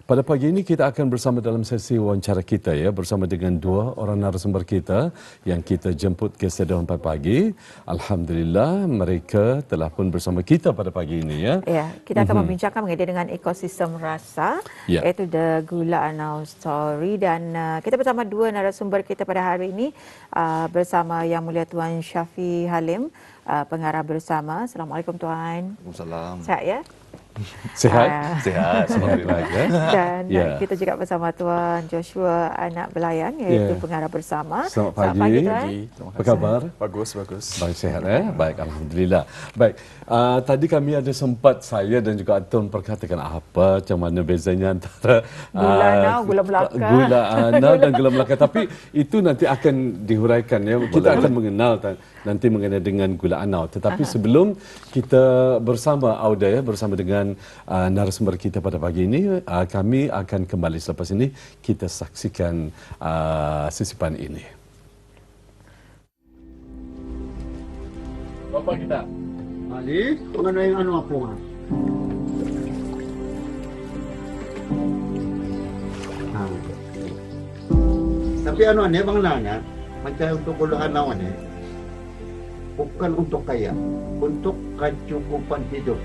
Pada pagi ini kita akan bersama dalam sesi wawancara kita ya bersama dengan dua orang narasumber kita yang kita jemput ke studio 4 pagi. Alhamdulillah mereka telah pun bersama kita pada pagi ini ya. Ya, kita akan membincangkan mengenai dengan ekosistem rasa, Ya. iaitu The Gula Anau Story, dan kita bersama dua narasumber kita pada hari ini bersama Yang Mulia Tuan Shafi Halim, pengarah bersama. Assalamualaikum Tuan. Waalaikumsalam. Sihat ya? Sihat? Sihat, alhamdulillah. Dan Ya. kita juga bersama Tuan Joshua Anak Belayan, iaitu pengarah bersama. Selamat pagi. Tuan. Apa khabar? Bagus, bagus. Baik, sihat Baik, alhamdulillah. Baik, tadi kami ada sempat saya dan juga Atun perkatakan apa macam mana bezanya antara Gula Anau, gula Melaka. Gula Anau dan gula Melaka. Tapi itu nanti akan dihuraikan ya. Kita akan mengenal nanti mengenai dengan gula Anau. Tetapi sebelum kita bersama Auda ya, bersama dengan narasumber kita pada pagi ini, kami akan kembali selepas ini kita saksikan sisipan ini. Apa kita? Ali, ano yung ano ako nga? Tapi ano ane, bang nana, macam untuk guluhan nawan bukan untuk kaya, untuk kecukupan hidup.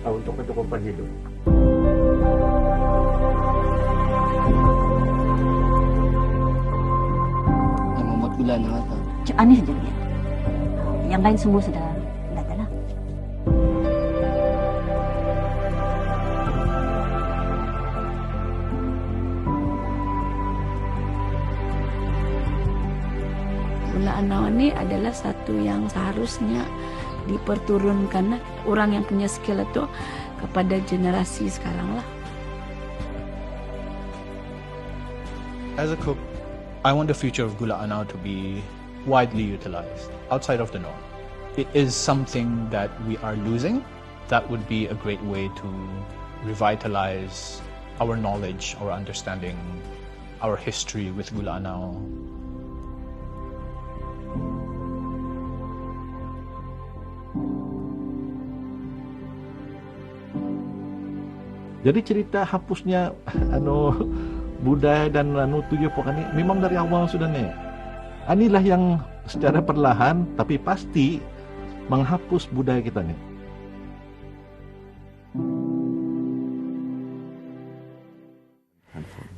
Untuk kecukupan hidup. Yang membuat gula Anau tu. Cik Anis saja dia. Yang lain semua sudah datang lah. Gula Anau ini adalah satu yang seharusnya diperturunkan orang yang punya skill itu kepada generasi sekarang lah. As a cook, I want the future of Gula Anau to be widely utilized outside of the norm. It is something that we are losing. That would be a great way to revitalize our knowledge, our understanding, our history with Gula Anau. Jadi cerita hapusnya budaya dan tujuh pokok ini memang dari awal sudah nih. Inilah yang secara perlahan tapi pasti menghapus budaya kita nih.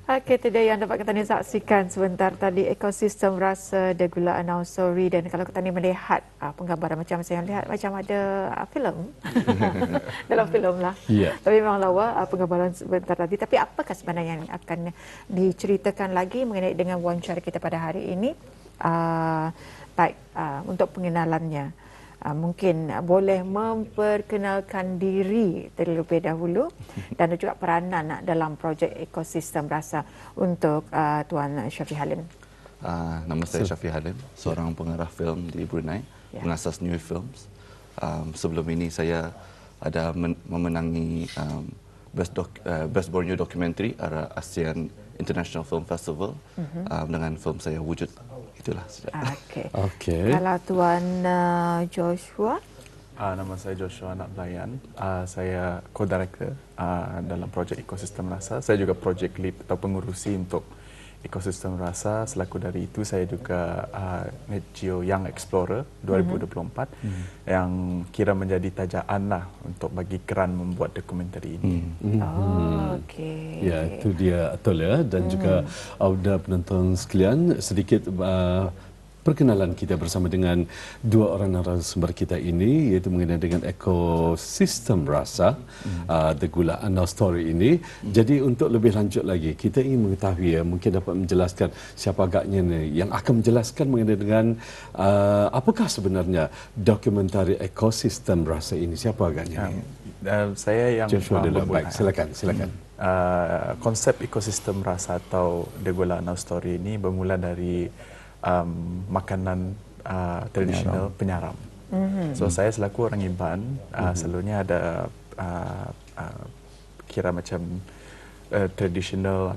Okey, itu dia yang dapat kita ni saksikan sebentar tadi, ekosistem rasa The Gula Anau Story. Dan kalau kita ni melihat penggambaran macam saya lihat macam ada filem dalam filem lah. Ya. Tapi memang lawa penggambaran sebentar tadi. Tapi apakah sebenarnya yang akan diceritakan lagi mengenai dengan wawancara kita pada hari ini? Baik, untuk pengenalannya. Mungkin boleh memperkenalkan diri terlebih dahulu dan juga peranan dalam projek ekosistem rasa untuk Tuan Shafi Halim. Nama saya Shafi Halim, seorang pengarah filem di Brunei, pengasas New Films. Sebelum ini saya ada memenangi Best Borneo Documentary ASEAN International Film Festival dengan film saya Wujud. Itulah. Okey. Kalau Tuan Joshua? Nama saya Joshua Anak Belayan. Saya co-director dalam projek ekosistem rasa. Saya juga project lead atau pengurusi untuk ekosistem rasa. Selaku dari itu saya juga Net Geo Young Explorer 2024 yang kira menjadi tajaan lah untuk bagi keran membuat dokumentari ini. Okey. Ya, itu dia Atul ya, dan juga Auda penonton sekalian, sedikit perkenalan kita bersama dengan dua orang narasumber kita ini, iaitu mengenai dengan ekosistem rasa The Gula Anau Story ini. Jadi untuk lebih lanjut lagi, kita ingin mengetahui ya, mungkin dapat menjelaskan siapa agaknya ni yang akan menjelaskan mengenai dengan apakah sebenarnya dokumentari ekosistem rasa ini. Siapa agaknya ni? Saya yang Joshua dulu. Baik, silakan. Konsep ekosistem rasa atau The Gula Anau Story ini bermula dari makanan tradisional penyaram. So saya selaku orang Iban selalunya ada kira macam traditional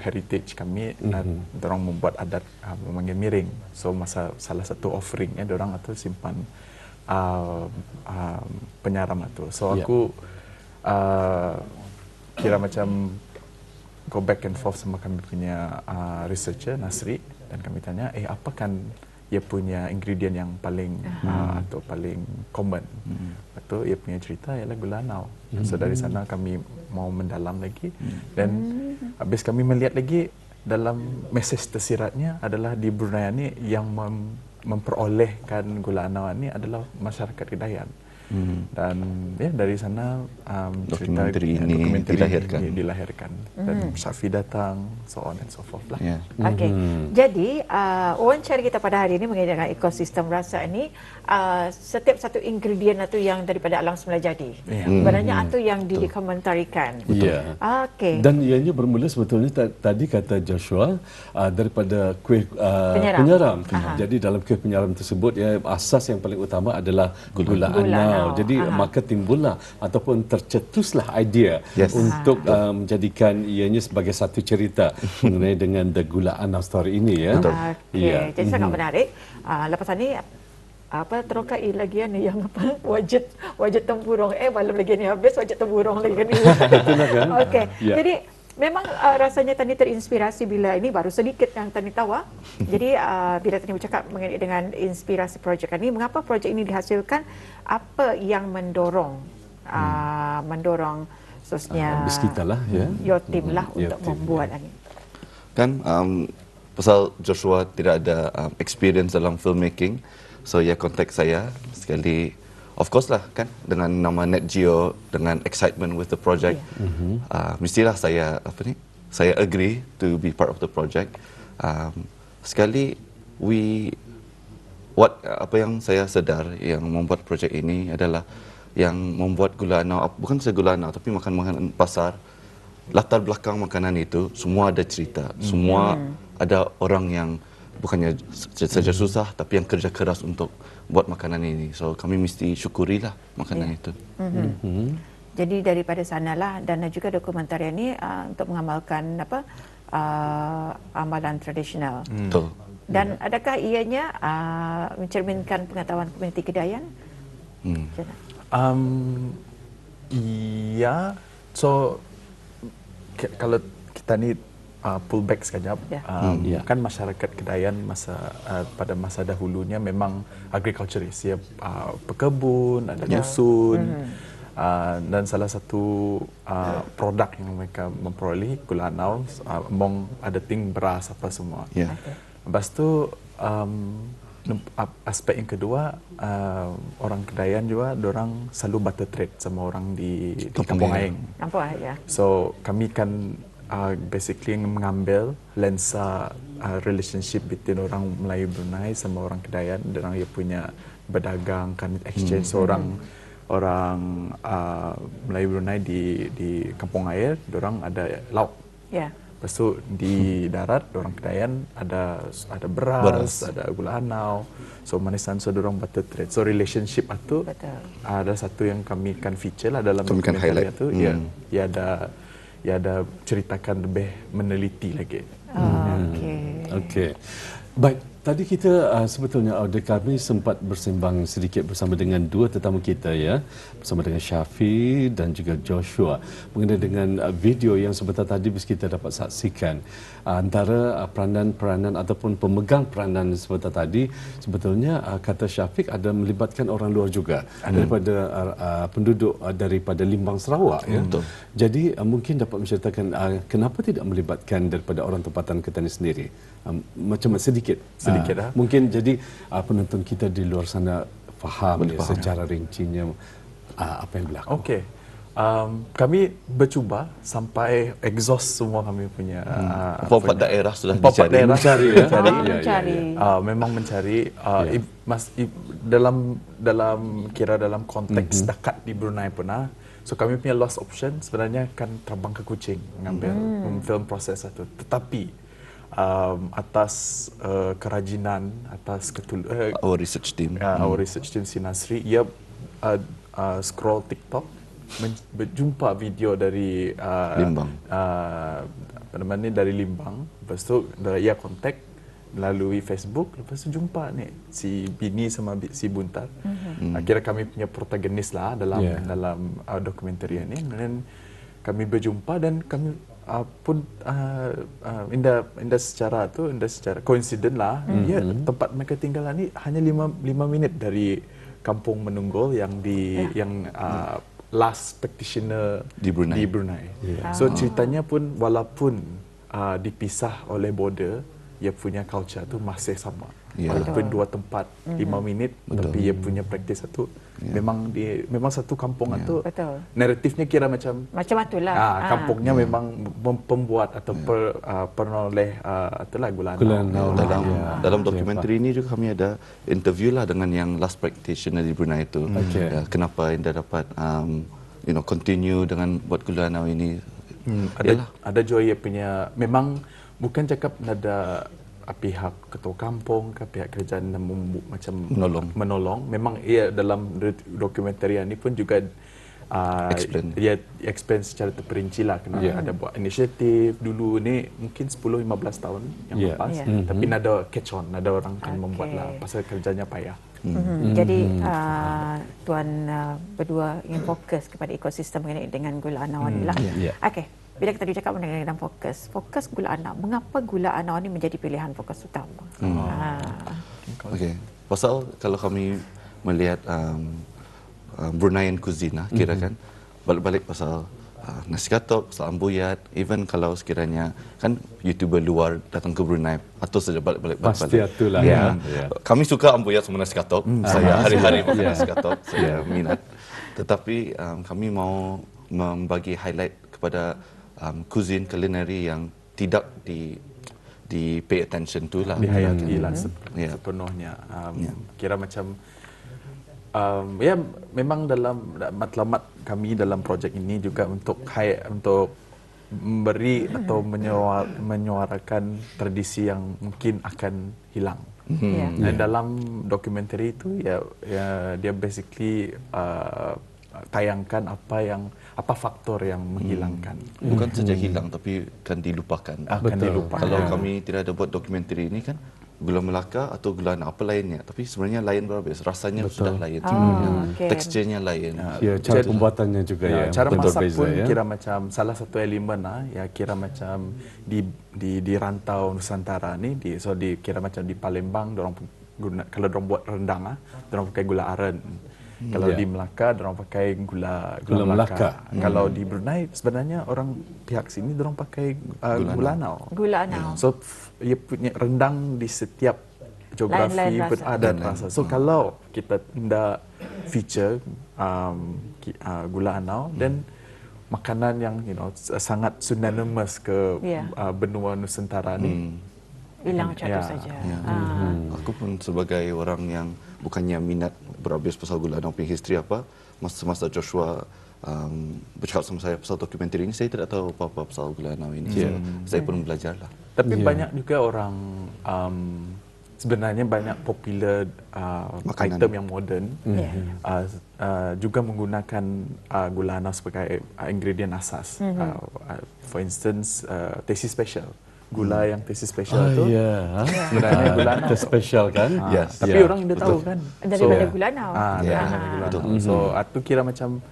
heritage kami. Dorang membuat adat memanggil miring. So masa salah satu offeringnya dorang itu simpan penyaram itu. So aku kira macam go back and forth sama kami punya researcher Nasri, dan kami tanya apa kan ia punya ingredient yang paling atau paling common. Betul, ia punya cerita ialah gula anau. So dari sana kami mau mendalam lagi, dan habis kami melihat lagi dalam mesej tersiratnya adalah di Brunei ni yang memperolehkan gula anau ni adalah masyarakat Kedayan. Dan ya dari sana dokumentari ini dilahirkan dan Syafi datang, so on and so forth lah. Okey. Jadi wawancara kita pada hari ini mengenai dengan ekosistem rasa ini, setiap satu ingredient itu yang daripada alam semula jadi. Sebenarnya itu yang dikomentarikan. Ya. Okey. Dan ianya bermula sebetulnya tadi kata Joshua daripada kuih penyeram. Jadi dalam kuih penyeram tersebut ya, asas yang paling utama adalah gula anau. Jadi maka timbullah ataupun tercetuslah idea untuk menjadikan ianya sebagai satu cerita mengenai dengan The Gula Anau Story ini ya. Okey. Jadi sangat menarik. Lepas ni terokai lagi ni yang wajat tempurung. Malam lagi ni habis wajat tempurung lagi ni. Itulah kan. Okey. Jadi memang rasanya Tani terinspirasi bila ini baru sedikit yang Tani tahu. Jadi bila Tani bercakap mengenai dengan inspirasi projek ini, mengapa projek ini dihasilkan, apa yang mendorong khususnya kita lah ya. Your team lah untuk membuat ini. Kan pasal Joshua tidak ada experience dalam filmmaking, so ia kontak saya sekali. Of course lah kan, dengan nama Net Geo, dengan excitement with the project, mestilah saya agree to be part of the project. Sekali apa yang saya sedar yang membuat projek ini adalah yang membuat gula anau, bukan saja gula anau tapi makanan pasar, latar belakang makanan itu semua ada cerita, semua ada orang yang bukannya saja susah tapi yang kerja keras untuk buat makanan ini. So kami mesti syukurilah makanan itu. Jadi daripada sanalah, dan juga dokumentari ini untuk mengamalkan amalan tradisional. Betul. Dan adakah ianya mencerminkan pengetahuan komuniti Kedayan? Ya, so kalau kita ni pull back sekejap, kan masyarakat Kedayan pada masa dahulunya memang agriculturist, ya, pekebun, ada dusun, dan salah satu produk yang mereka memperoleh gula anau, among ada ting beras apa semua. Lepas tu aspek yang kedua, orang Kedayan juga, dorang selalu barter trade sama orang di Kampung Aeng. So kami kan basically mengambil lensa relationship between orang Melayu Brunei sama orang Kedayan, dan dia punya berdagang kan, exchange. orang Melayu Brunei di Kampung Air, dorang ada lauk. Lepas tu di darat, orang Kedayan ada beras, ada gula anau. So manisan, so dorang barter trade. So relationship itu ada satu yang kami kan feature lah dalam dokumentari itu. Ya ada ceritakan lebih meneliti lagi. Okey. Baik, tadi kita sebetulnya kami sempat bersembang sedikit bersama dengan dua tetamu kita ya, bersama dengan Syafi dan juga Joshua mengenai dengan video yang sebentar tadi kita dapat saksikan antara peranan-peranan ataupun pemegang peranan sebentar tadi. Sebetulnya kata Syafiq ada melibatkan orang luar juga daripada penduduk daripada Limbang, Sarawak ya. Jadi mungkin dapat menceritakan kenapa tidak melibatkan daripada orang tempatan Ketani sendiri. Macam sedikit mungkin jadi penonton kita di luar sana faham ya, secara rincinya apa yang berlaku. Okey. Kami bercuba sampai exhaust semua kami punya empat daerah sudah mencari. Memang mencari dalam konteks dekat di Brunei pun. So kami punya last option sebenarnya kan terbang ke Kuching mengambil film proses itu, tetapi atas kerajinan, atas our research team si Nasri, ia scroll TikTok, berjumpa video dari Limbang, dari Limbang. Lepas tu ia kontak, melalui Facebook, lepas tu jumpa ni si Bini sama si Buntar. Kira kami punya protagonis lah dalam dokumentari ini. Dan kami berjumpa dan kami pun indah secara coincident lah. Dia tempat mereka tinggal ni hanya 5 minit dari Kampung Menunggul yang last practitioner di Brunei. So ceritanya pun walaupun dipisah oleh border, ia punya culture tu masih sama. Walaupun dua tempat 5 minit, tapi ia punya praktis satu. Memang satu kampung tu. Naratifnya kira macam itulah. Kampungnya memang pembuat atau penoleh itulah gula anau. Dalam dokumentari ini juga kami ada interview lah dengan yang last practitioner di Brunei itu. Kenapa Indah dapat continue dengan buat gula anau ini. Ada juga ia punya, memang bukan cakap ada pihak ketua kampung ke pihak kerajaan macam menolong. Memang ia dalam dokumentari ini pun juga dia explain secara terperinci lah kenapa ada buat inisiatif dulu ni mungkin 10-15 tahun yang lepas. Tapi ada catch on, ada orang akan membuat lah pasal kerjanya payah. Jadi tuan berdua ingin fokus kepada ekosistem dengan gula anau ni lah. Okey. Bila kita bercakap mengenai fokus gula anau, mengapa gula anau ni menjadi pilihan fokus utama? Okey, pasal kalau kami melihat Bruneian cuisine kira kan balik-balik pasal nasi katok, pasal ambuyat, even kalau sekiranya kan YouTuber luar datang ke Brunei atau saja balik-balik. Pasti itulah. Kami suka ambuyat sama nasi katok. Saya hari-hari makan nasi katok, saya minat. Tetapi kami mau membagi highlight kepada cuisine culinary yang tidak di pay attention tu lah, dihayati lah sepenuhnya. Kira macam memang dalam matlamat kami dalam projek ini juga untuk memberi atau menyuarakan tradisi yang mungkin akan hilang. Dan dalam dokumentari itu dia basically tayangkan apa faktor yang menghilangkan. Bukan saja hilang tapi kan dilupakan. Kalau kami tidak ada buat dokumentari ini kan gula Melaka atau gula apa lainnya, tapi sebenarnya lain berbeza, rasanya sudah lain, teksturnya lain. Cara pembuatannya juga cara masak pun kira macam salah satu elemen kira macam di rantau Nusantara ni kira macam di Palembang kalau dorang buat rendang dorang pakai gula aren. Kalau di Melaka, dorang pakai gula Melaka. Kalau di Brunei, sebenarnya orang pihak sini dorang pakai gula anau. So, ia punya rendang di setiap geografi ada rasa. So, kalau kita tidak feature gula anau, dan makanan yang sangat synonymous ke benua Nusantara ni, hilang contoh saja. Aku pun sebagai orang yang bukannya minat berhabis pasal gula anau punya history masa Joshua bercakap sama saya pasal dokumentari ini, saya tidak tahu apa-apa pasal gula anau ini. Saya pun belajar lah. Tapi banyak juga orang sebenarnya banyak popular item yang moden juga menggunakan gula anau sebagai ingredient asas. For instance, Tasty Special. Gula yang Tasty Special tu sebenarnya gula anau special kan. Tapi orang tidak tahu kan daripada gula anau. So itu kira macam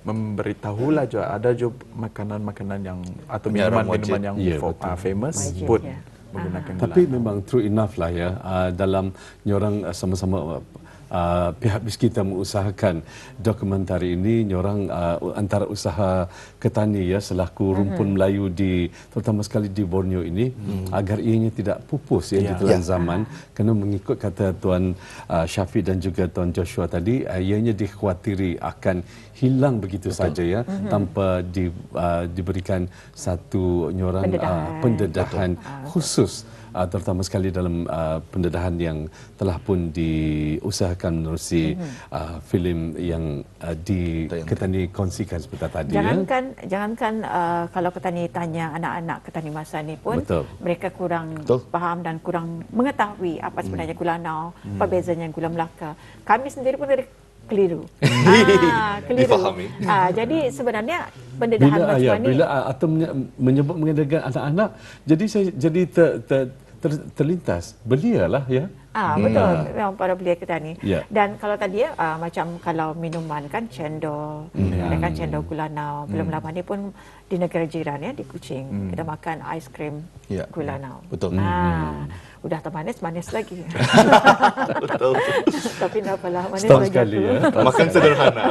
memberitahulah juga ada juga makanan-makanan yang atau minuman-minuman yang famous pun menggunakan gula. Tapi memang true enough lah dalam nyorang sama-sama pihak BIS kita mengusahakan dokumentari ini, nyorang antara usaha Ketani selaku rumpun Melayu terutama sekali di Borneo ini agar ianya tidak pupus di telan zaman, kerana mengikut kata Tuan Syafiq dan juga Tuan Joshua tadi, ianya dikhawatiri akan hilang begitu saja tanpa diberikan satu nyorang pendedahan khusus, terutama sekali dalam pendedahan yang telah pun diusahakan menerusi filem yang di Ketani kongsikan seperti tadi. Jangankan kalau Ketani tanya anak-anak Ketani masa ni pun mereka kurang faham dan kurang mengetahui apa sebenarnya gula anau, apa bezanya gula Melaka. Kami sendiri pun keliru. Difahami. Jadi sebenarnya pendedahan macam ni bila atau menyebut mengenai anak-anak, jadi saya jadi terlintas belia lah ya. Betul, memang para belia kita ni. Ya. Dan kalau tadi macam kalau minuman kan cendol, ada kan cendol Gulanau. Belum lama ni pun di negara jiran ya, di Kuching, kita makan aiskrim Gulanau. Betul. Udah manis lagi. Betul. Tapi tak apalah, manis Setahun lagi sekali aku. ya. Makan sederhana.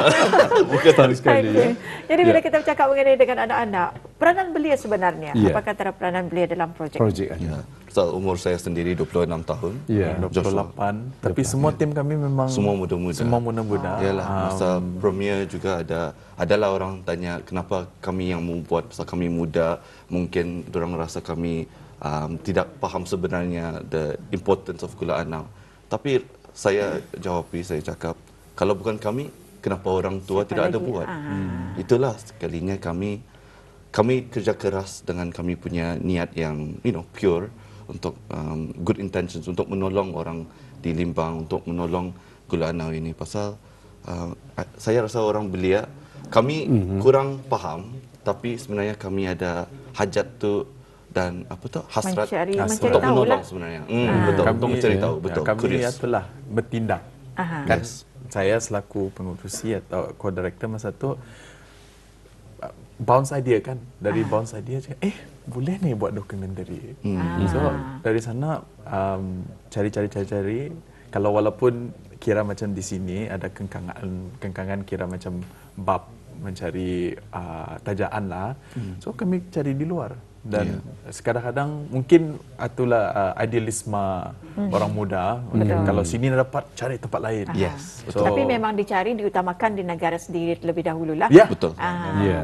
Bukan setahun sekali ya. Jadi bila kita bercakap mengenai dengan anak-anak, peranan belia sebenarnya, Ya. apakah antara peranan belia dalam projek? Projek Ya. So, umur saya sendiri 26 tahun. Ya. 28. Tapi semua tim kami memang Semua muda-muda. Semua muda-muda. Yalah, masa premier juga adalah orang tanya kenapa kami yang membuat, pasal kami muda, mungkin orang rasa kami tidak faham sebenarnya the importance of Gula Anau. Tapi saya jawapi, saya cakap, kalau bukan kami, kenapa orang tua Siapa tidak ada lagi? buat? Itulah sekalinya kami kerja keras dengan kami punya niat yang pure untuk good intentions, untuk menolong orang di Limbang, untuk menolong Gula Anau ini. Pasal saya rasa orang belia, kami kurang faham, tapi sebenarnya kami ada hajat tu dan hasrat Mencari untuk tahu menolong lah. sebenarnya. Betul, untuk mencari tahu, betul. Kami Curious. itulah bertindak. Kan saya selaku pengurusi atau co-director masa tu bounce idea kan, dari bounce idea cakap, boleh ni buat dokumentari. So dari sana cari. Kalau walaupun kira macam di sini ada kengkangan kira macam bab mencari tajaan lah. So kami cari di luar. Dan kadang-kadang mungkin itulah idealisme orang muda. Kalau sini dapat, cari tempat lain. Yes, betul. Tapi memang dicari, diutamakan di negara sendiri terlebih dahululah. Ya, betul.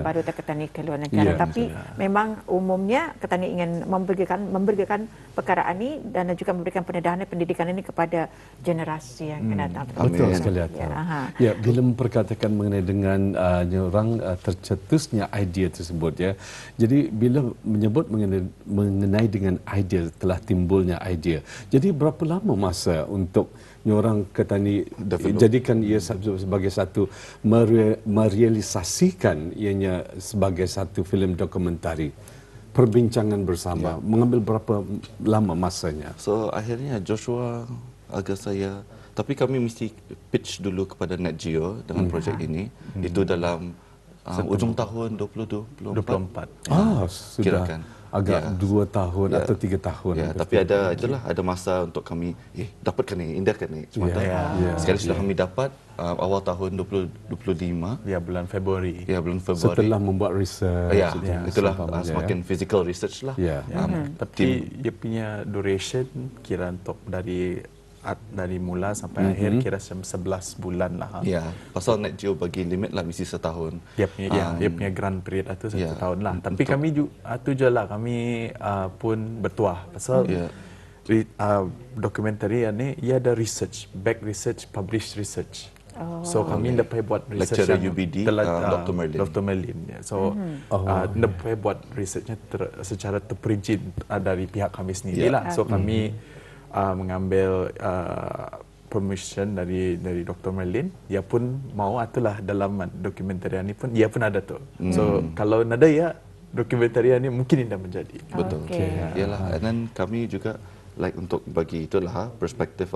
Baru ketani ke luar negara. Tapi memang umumnya ketani ingin memberikan perkara ini dan juga memberikan pendidikan ini kepada generasi yang akan datang. Betul sekali. Ya, bila memperkatakan mengenai dengan orang tercetusnya idea tersebut ya. Jadi bila menyebut mengenai dengan idea, telah timbulnya idea. Jadi berapa lama masa untuk orang ketani jadikan ia sebagai satu merealisasikan ianya sebagai satu filem dokumentari? Perbincangan bersama mengambil berapa lama masanya? So akhirnya Joshua agak saya, tapi kami mesti pitch dulu kepada Net Geo dengan projek ini. Itu dalam ujung tahun 2024. Sudah kirakan. Agak 2 tahun atau 3 tahun. Ya, tapi ada masa untuk kami dapatkan ni, indahkan ni. Sekali sudah kami dapat awal tahun 2025. Ya, bulan Februari. Ya, bulan Februari. Setelah membuat research. Itulah semakin physical research lah. Tapi dia punya duration kira untuk dari mula sampai akhir kira 11 bulan lah. Ya, pasal Net Geo bagi limit lah mesti setahun. Dia punya grant period itu 1 tahun lah. Tapi kami tu je lah, kami pun bertuah pasal dokumentari ni ia ada research, back research, published research. So kami dapat buat research lecturer UBD Dr. Merlin. So dapat buat researchnya secara terperinci dari pihak kami sendiri lah. So kami mengambil permission dari Dr. Merlin. Dia pun mau itulah dalam dokumentari ini pun dia pun ada tu. So kalau ada dokumentari ini mungkin indah menjadi. Betul. Yalah, dan kami juga untuk bagi itulah perspektif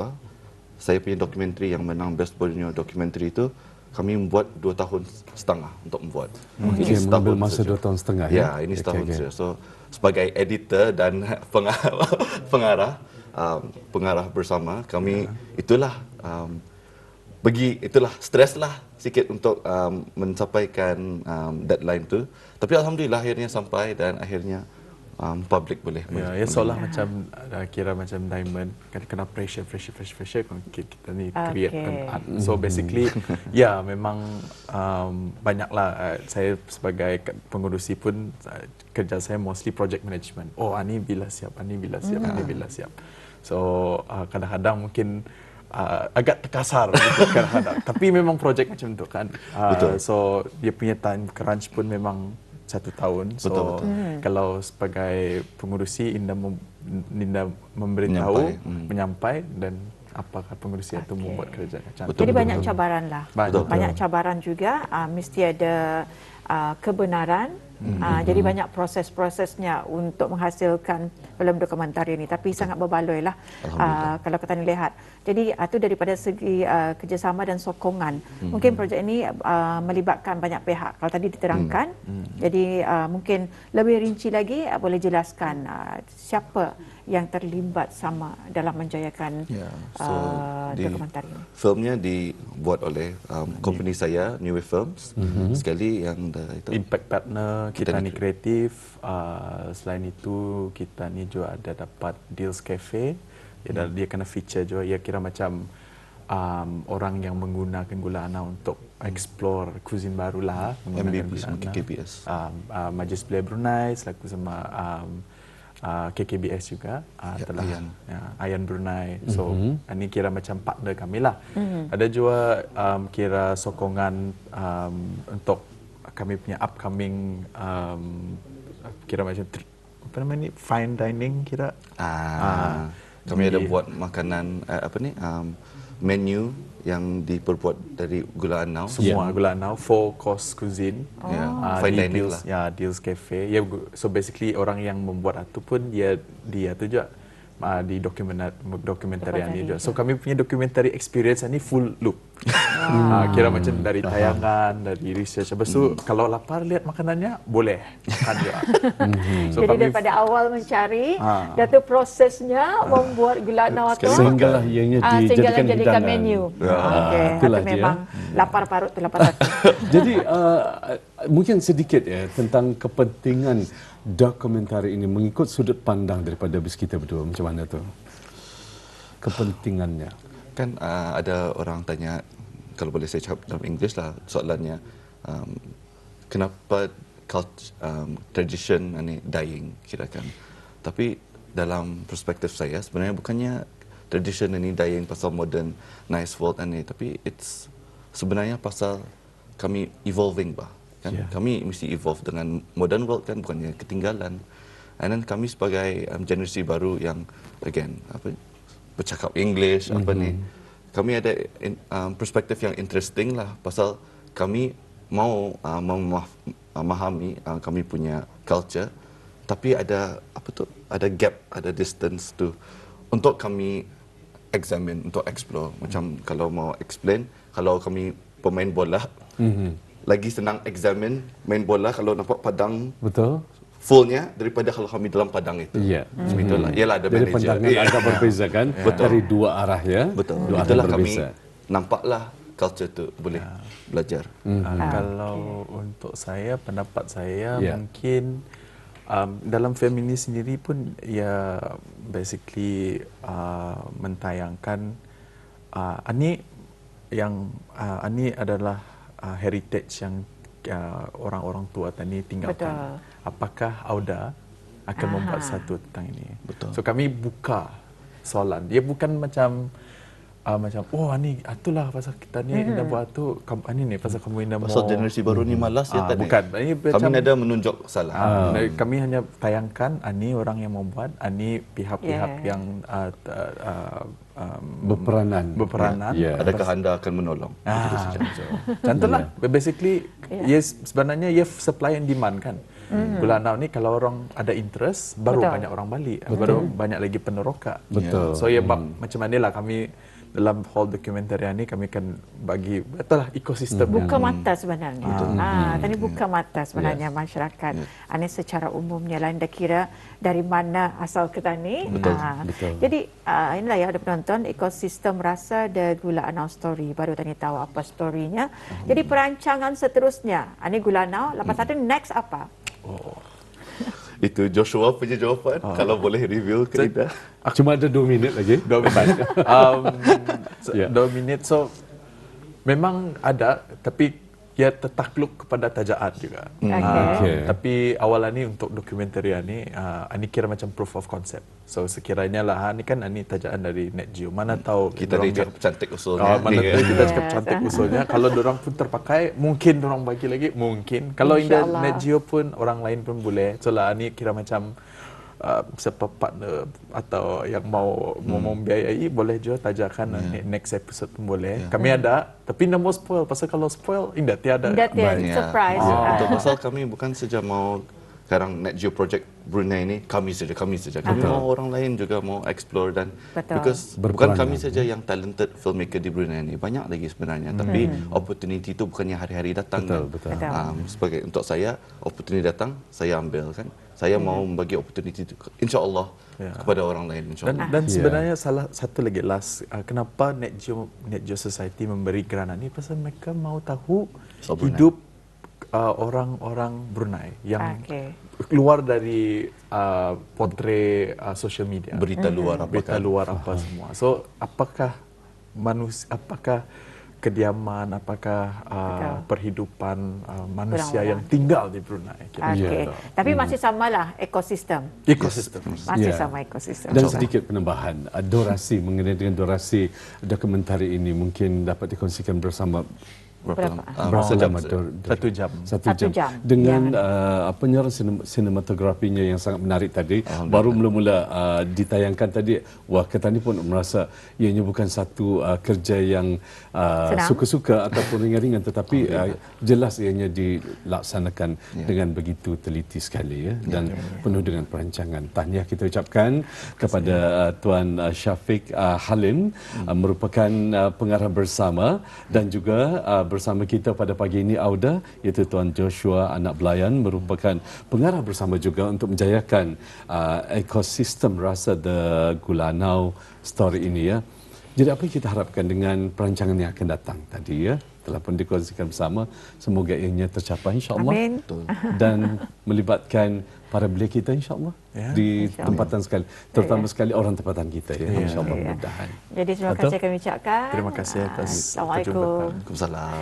saya punya dokumentari yang menang Best Borneo Documentary itu kami membuat 2 tahun setengah untuk membuat. Ini mengambil masa 2 tahun setengah ya? Ya, ini setahun saja. So sebagai editor dan pengarah bersama kami itulah stres lah sikit untuk mencapaikan deadline tu. Tapi alhamdulillah akhirnya sampai dan akhirnya public boleh. Ya, seolah macam kira macam diamond kan kena pressure kita ni create art. So basically memang banyaklah saya sebagai pengurusi pun kerja saya mostly project management. Ani bila siap. So kadang-kadang mungkin agak terkasar kadang-kadang. Tapi memang projek macam tu kan. So dia punya time crunch pun memang 1 tahun. So betul. Kalau sebagai pengurusi Indah memberitahu, menyampai dan apakah pengurusi itu membuat kerja macam Jadi banyak cabaran lah. Banyak cabaran juga. Mesti ada kebenaran Jadi banyak proses-prosesnya untuk menghasilkan film dokumenter ini, tapi sangat berbaloi lah kalau kita lihat. Jadi itu daripada segi kerjasama dan sokongan. Mungkin projek ini melibatkan banyak pihak. Kalau tadi diterangkan, jadi mungkin lebih rinci lagi boleh jelaskan siapa yang terlibat sama dalam menjayakan dokumenter ini. Filmnya dibuat oleh company saya, New Wave Films. Sekali yang itu Impact Partner, kita ni kreatif. Selain itu, kita ni juga ada dapat Deals Cafe. Dia kena feature juga. Ia kira macam orang yang menggunakan gula ana untuk explore cuisine baru lah. MBB sama KKBS. Majlis Belia Brunei selaku sama KKBS juga telah Ayan Brunei. So ini kira macam partner kami lah. Ada juga kira sokongan untuk kami punya upcoming kira macam apa nama ni, fine dining kira. Kami ada buat makanan menu yang diperbuat dari gula anau. Semua gula anau, 4 course cuisine. Fine dining lah. Ya, Deals Cafe. So basically orang yang membuat itu pun dia tu juga di dokumentarian ni juga. So kami punya documentary experience ni full loop. Kira macam dari tayangan, dari research. Habis tu kalau lapar lihat makanannya boleh makan juga. So jadi daripada awal mencari, dan tu prosesnya membuat gula anau tu sehinggalah ianya dijadikan hidangan. menu. Okey, itu memang lapar parut tu lapar hati. Jadi mungkin sedikit tentang kepentingan dokumentari ini mengikut sudut pandang daripada kita berdua, macam mana tu kepentingannya? Kan ada orang tanya, kalau boleh saya cakap dalam English lah soalannya, kenapa tradition ini dying kirakan. Tapi dalam perspektif saya sebenarnya bukannya tradition ini dying pasal modern nice world ini, tapi it's sebenarnya pasal kami evolving bah. Kan? Kami mesti evolve dengan modern world kan, bukannya ketinggalan. And then kami sebagai generasi baru yang again bercakap English ni, kami ada perspektif yang interesting lah pasal kami mau memahami kami punya culture, tapi ada ada gap, ada distance tu untuk kami examine, untuk explore. Macam kalau mau explain, kalau kami pemain bola, lagi senang examine main bola kalau nampak padang fullnya daripada kalau kami dalam padang itu. Itulah. Ialah ada dari manager. Pandangan agak berbeza kan? Dari dua arah ya. Dua Itulah arah kami berbeza. nampaklah culture tu boleh belajar. Kalau untuk saya, pendapat saya mungkin dalam film ini sendiri pun ya basically mentayangkan ini adalah heritage yang orang-orang tua tadi tinggalkan. Apakah Auda akan membuat satu tentang ini? So kami buka soalan. Dia bukan macam itulah pasal kita ni dah buat tu, ni pasal kamu ini mau pasal generasi baru ni malas ya tadi. Bukan. Kami ada menunjuk salah. Kami hanya tayangkan ini orang yang membuat, ini pihak-pihak yang berperanan. Adakah anda akan menolong? Contohlah, basically sebenarnya supply and demand kan. Gula anau ni kalau orang ada interest, baru banyak orang balik, baru banyak lagi peneroka. So macam manilah kami dalam whole dokumentari ini kami akan bagi ekosistem buka mata sebenarnya. Tadi buka mata sebenarnya masyarakat. Ini secara umumnya lain dah kira dari mana asal kita ni. Jadi inilah ya ada penonton ekosistem rasa The Gula Anau Story. Baru tadi tahu apa storynya. Jadi perancangan seterusnya. Ini Gula Anau. Lepas satu next apa? Itu Joshua punya jawapan. Kalau boleh review ke Ida. Cuma ada 2 minit lagi. 2 minit. 2 minit. So memang ada, tapi ia tertakluk kepada tajaan juga. Tapi awal ni untuk dokumentari ni kira macam proof of concept. So sekiranya lah ni kan ini tajaan dari Net Geo. Mana tahu kita dia cakap cantik usulnya. Mana tahu kita cakap cantik usulnya. Kalau dorang pun terpakai, mungkin dorang bagi lagi, mungkin. Kalau Net Geo pun orang lain pun boleh. So lah ni kira macam siapa partner atau yang mau membiayai boleh juga tajakan next episode pun boleh. Kami ada, tapi nak mau spoil pasal kalau spoil indah tiada. Surprise. Untuk pasal kami bukan saja mau sekarang Net Geo Project Brunei ini kami saja. Kami mau orang lain juga mau explore dan because bukan kami saja yang talented filmmaker di Brunei ini, banyak lagi sebenarnya. Tapi opportunity itu bukannya hari-hari datang. Betul. Sebagai untuk saya, opportunity datang saya ambil kan. Saya mau membagi opportunity itu insya-Allah kepada orang lain insya-Allah. Dan sebenarnya salah satu lagi kenapa Net Geo Society memberi grant ini pasal mereka mau tahu hidup orang-orang Brunei yang keluar dari potret social media, berita luar apa semua. So apakah kediaman, apakah perhidupan manusia yang tinggal di Brunei? Tapi masih samalah ekosistem. Masih sama ekosistem. Dan sedikit penambahan durasi mengenai dengan durasi dokumentari ini mungkin dapat dikongsikan bersama. Berapa jam? 1 jam. Dengan penyiaran sinematografinya yang sangat menarik tadi, baru mula-mula ditayangkan tadi, wah Ketani pun merasa ianya bukan satu kerja yang suka-suka ataupun ringan-ringan, tetapi jelas ianya dilaksanakan dengan begitu teliti sekali dan penuh dengan perancangan. Tahniah kita ucapkan kepada Tuan Syafiq Halim, merupakan pengarah bersama, dan juga bersama kita pada pagi ini Auda, iaitu Tuan Joshua Anak Belayan, merupakan pengarah bersama juga untuk menjayakan ekosistem rasa The Gulanau story ini ya. Jadi apa yang kita harapkan dengan perancangan yang akan datang tadi ya, telah pun dikongsikan bersama, semoga ianya tercapai insya-Allah. Amin. Dan melibatkan para belia kita insya-Allah di tempatan sekali, terutama sekali orang tempatan kita ya, insya-Allah mudah-mudahan. Jadi terima kasih kami ucapkan. Terima kasih atas Assalamualaikum. Waalaikumsalam.